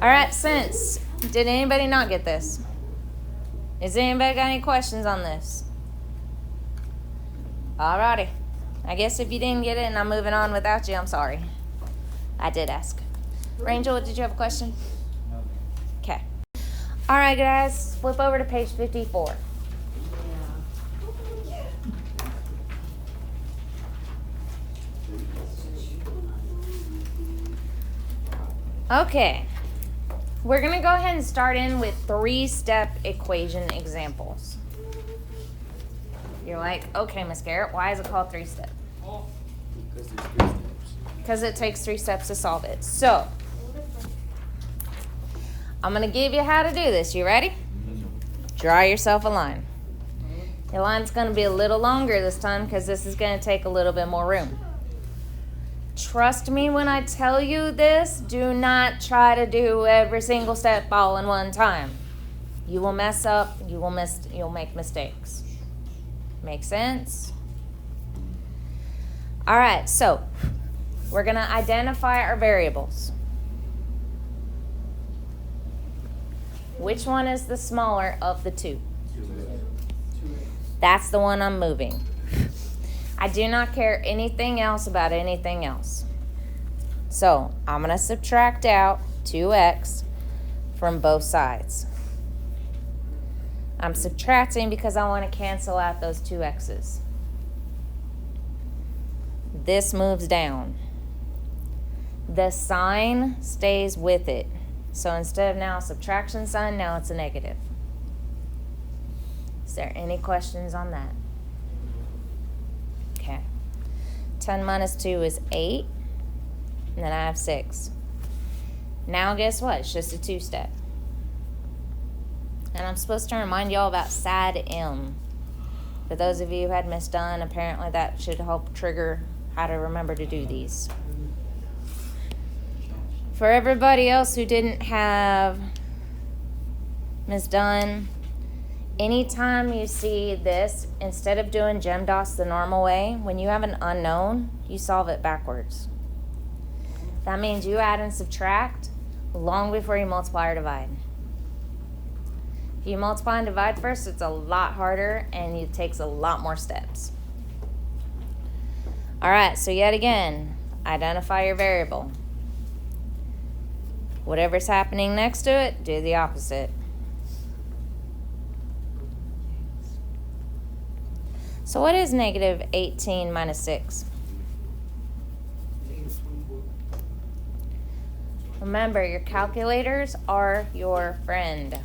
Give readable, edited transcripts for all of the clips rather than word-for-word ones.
All right, did anybody not get this? Is anybody got any questions on this? Alrighty. I guess if you didn't get it and I'm moving on without you, I'm sorry. I did ask. Rangel, did you have a question? Okay. All right, guys, flip over to page 54. Okay. We're going to go ahead and start in with 3-step equation examples. You're like, okay, Miss Garrett, why is it called 3-step? Because there's 3 steps. Because it takes 3 steps to solve it. So, I'm going to give you how to do this. You ready? Draw yourself a line. Your line's going to be a little longer this time because this is going to take a little bit more room. Trust me when I tell you this, do not try to do every single step all in one time. You will mess up, you'll make mistakes. Make sense? All right, so we're going to identify our variables. Which one is the smaller of the two? That's the one I'm moving. I do not care anything else about anything else. So I'm going to subtract out 2x from both sides. I'm subtracting because I want to cancel out those 2 x's. This moves down. The sign stays with it. So instead of now a subtraction sign, now it's a negative. Is there any questions on that? Okay. 10 minus 2 is 8. And then I have 6. Now guess what? It's just a 2-step. And I'm supposed to remind y'all about side M. For those of you who had misdone, apparently that should help trigger how to remember to do these. For everybody else who didn't have misdone, anytime you see this, instead of doing GEMDOS the normal way, when you have an unknown, you solve it backwards. That means you add and subtract long before you multiply or divide. If you multiply and divide first, it's a lot harder and it takes a lot more steps. All right, so yet again, identify your variable. Whatever's happening next to it, do the opposite. So what is negative 18 minus 6? Remember, your calculators are your friend.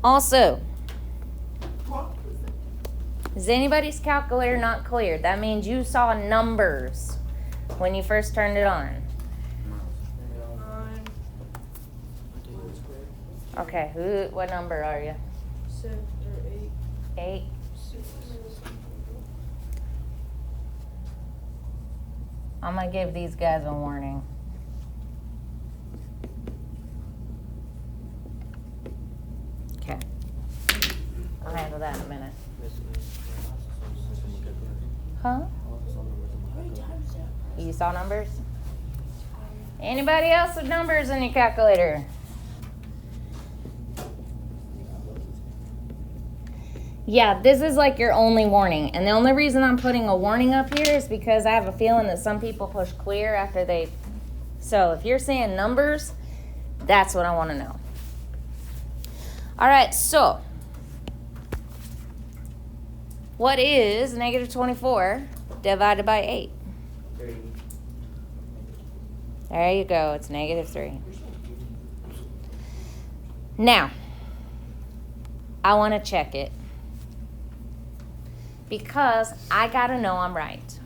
Also, is anybody's calculator not clear? That means you saw numbers when you first turned it on. Okay, what number are you? 7 or 8. 8. 6. I'm going to give these guys a warning. Okay. I'll handle that in a minute. Huh? You saw numbers? Anybody else with numbers in your calculator? Yeah, this is like your only warning. And the only reason I'm putting a warning up here is because I have a feeling that some people push clear after they... So if you're seeing numbers, that's what I want to know. All right, so what is negative 24 divided by 8? 3. There you go. It's negative 3. Now, I want to check it because I got to know I'm right.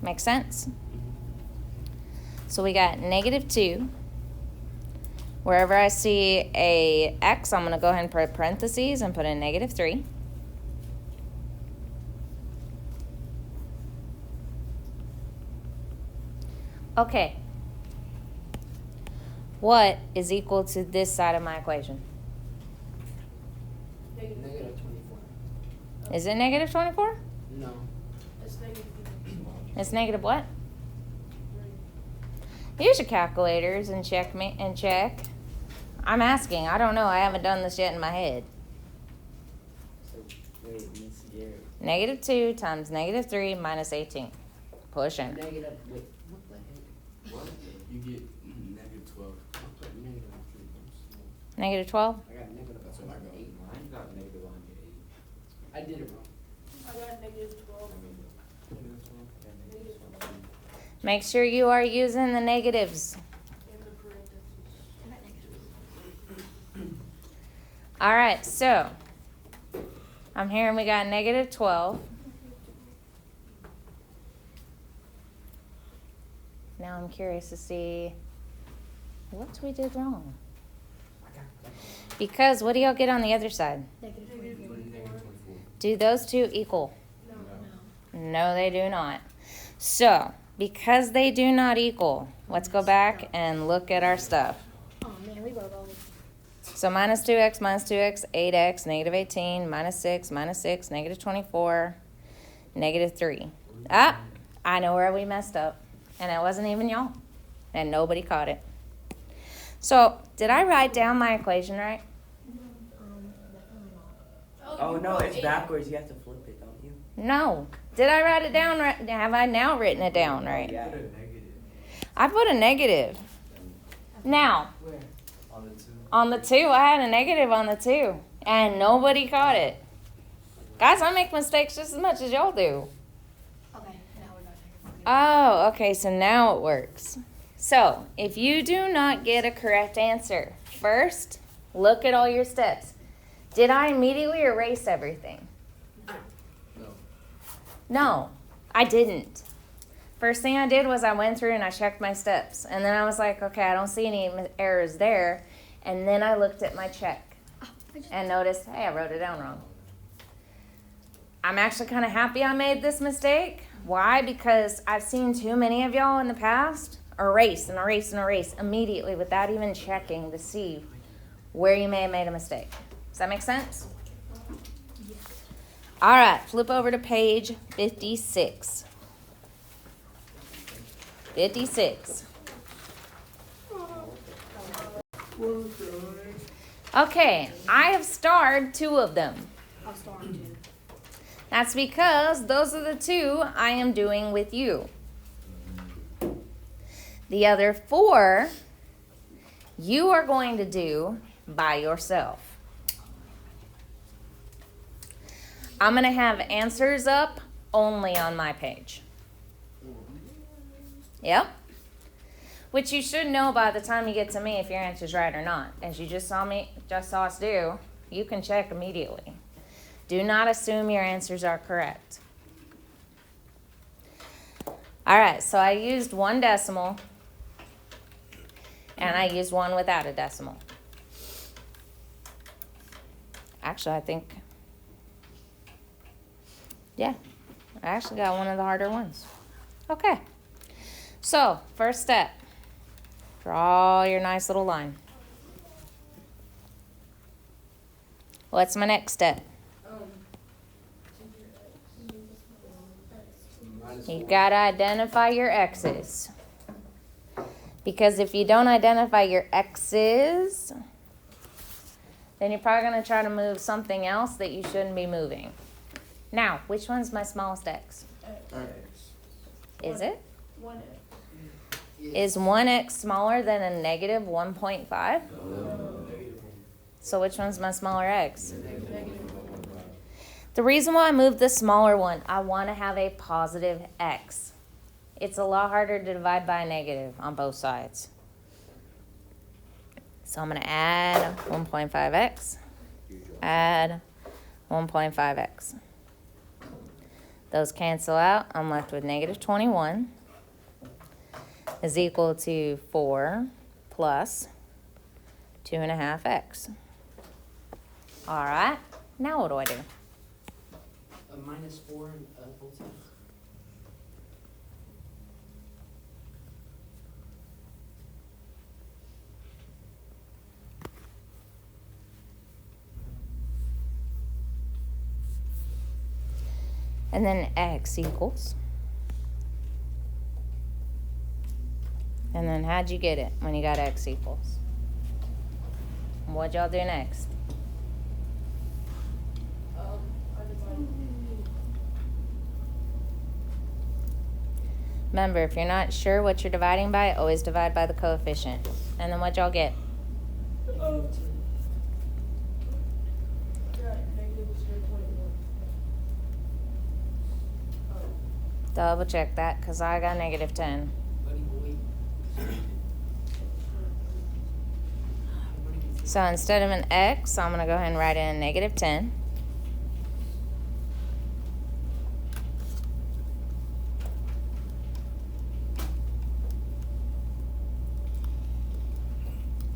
Make sense? So we got negative 2. Wherever I see a x, I'm going to go ahead and put parentheses and put in negative 3. Okay. What is equal to this side of my equation? Negative 24. Is it negative 24? No. It's negative 3. It's negative what? Use your calculators and check me and check. I'm asking. I don't know. I haven't done this yet in my head. So, wait, Miss Gary. Negative 2 times negative 3 minus 18. Push in. Negative, wait, what the heck? What? You get negative 12. I put negative on 3. Negative 12? I got negative That's what I got. 8. Mine got negative on 8. I did it wrong. I got negative 12. Negative 12? Yeah, negative 12. Make sure you are using the negatives. And the parentheses. All right, so I'm hearing we got negative 12. Now I'm curious to see what we did wrong. Because what do y'all get on the other side? Negative Negative 24. Do those two equal? No. No, they do not. So, because they do not equal, let's go back and look at our stuff. Oh man, we wrote all this. So minus 2x, 8x, negative 18, minus 6, negative 24, negative 3. Ah, I know where we messed up. And it wasn't even y'all. And nobody caught it. So, did I write down my equation right? Oh, no, it's backwards. You have to flip it, don't you? No. Did I write it down right? Have I now written it down right? Yeah. Put a negative I put a negative. Now, Where? on the 2. on the 2, I had a negative on the 2. And nobody caught it. Guys, I make mistakes just as much as y'all do. Okay, now we're not taking Oh, okay, so now it works. So, if you do not get a correct answer, first, look at all your steps. Did I immediately erase everything? No. No, I didn't. First thing I did was I went through and I checked my steps. And then I was like, okay, I don't see any errors there. And then I looked at my check and noticed, hey, I wrote it down wrong. I'm actually kind of happy I made this mistake. Why? Because I've seen too many of y'all in the past erase and erase and erase immediately without even checking to see where you may have made a mistake. Does that make sense? All right, flip over to page 56. 56. Okay, I have starred 2 of them. I'll start on 2. That's because those are the 2 I am doing with you. The other 4, you are going to do by yourself. I'm going to have answers up only on my page. Yep. Which you should know by the time you get to me if your answer's right or not. As you just saw us do, you can check immediately. Do not assume your answers are correct. All right, so I used 1 decimal, and I used 1 without a decimal. Actually, I think, yeah, I actually got one of the harder ones. Okay, so first step, draw your nice little line. What's my next step? You gotta identify your x's. Because if you don't identify your x's, then you're probably gonna try to move something else that you shouldn't be moving. Now, which one's my smallest x? Is it? 1x. Is 1x smaller than a negative 1.5? So which one's my smaller x? The reason why I moved the smaller one, I want to have a positive x. It's a lot harder to divide by a negative on both sides. So I'm going to add 1.5x, add 1.5x. Those cancel out. I'm left with negative 21 is equal to 4 plus 2.5x. All right, now what do I do? Minus 4 and both sides. And then x equals And then how'd you get it when you got x equals? What'd y'all do next? Remember, if you're not sure what you're dividing by, always divide by the coefficient. And then what'd y'all get? Double check that, because I got -10. Buddy boy. So instead of an x, I'm going to go ahead and write in -10.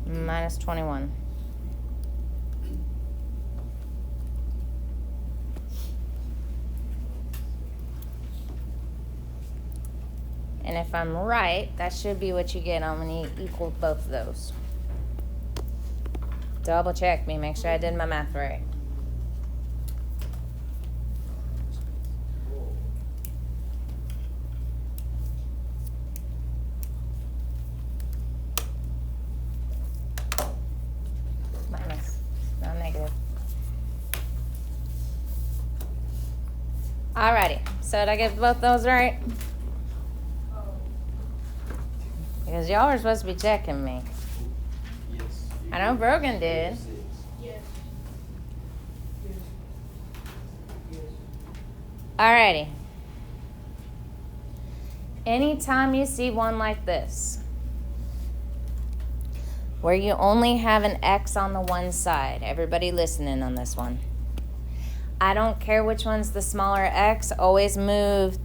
Minus 21. And if I'm right, that should be what you get when you equal both of those. Double check me, make sure I did my math right. Minus, not negative. Alrighty, so did I get both those right? Because y'all were supposed to be checking me. Yes. I know Brogan did. Yes. Yes. Alrighty. Anytime you see one like this, where you only have an x on the one side, everybody listening on this one. I don't care which one's the smaller x, always move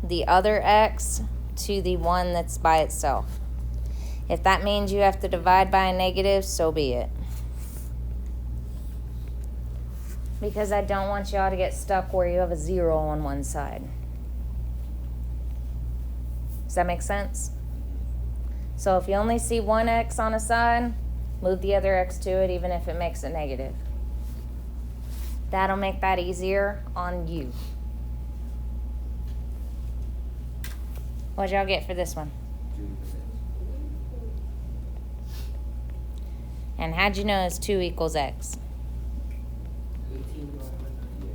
the other x to the one that's by itself. If that means you have to divide by a negative, so be it. Because I don't want y'all to get stuck where you have a 0 on one side. Does that make sense? So if you only see one x on a side, move the other x to it, even if it makes it negative. That'll make that easier on you. What'd y'all get for this one? And how'd you know it's 2 equals x? 18 divided by 98.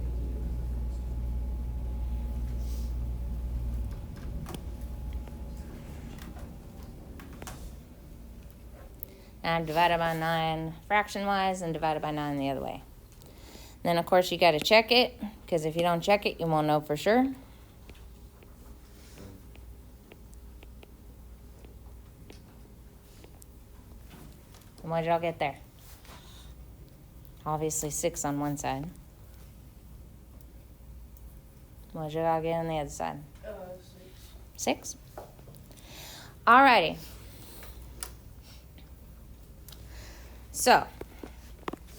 And I've divided by 9 fraction-wise and divided by 9 the other way. Then, of course, you got to check it, because if you don't check it, you won't know for sure. And what did y'all get there? Obviously 6 on one side. What did y'all get on the other side? 6? Alrighty. So,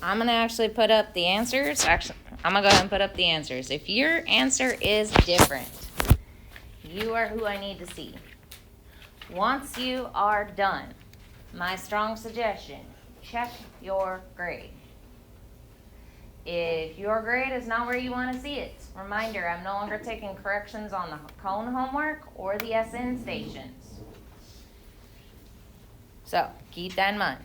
I'm going to actually put up the answers. Actually, I'm going to go ahead and put up the answers. If your answer is different, you are who I need to see. Once you are done, my strong suggestion, check your grade. If your grade is not where you want to see it, reminder, I'm no longer taking corrections on the cone homework or the SN stations. So, keep that in mind.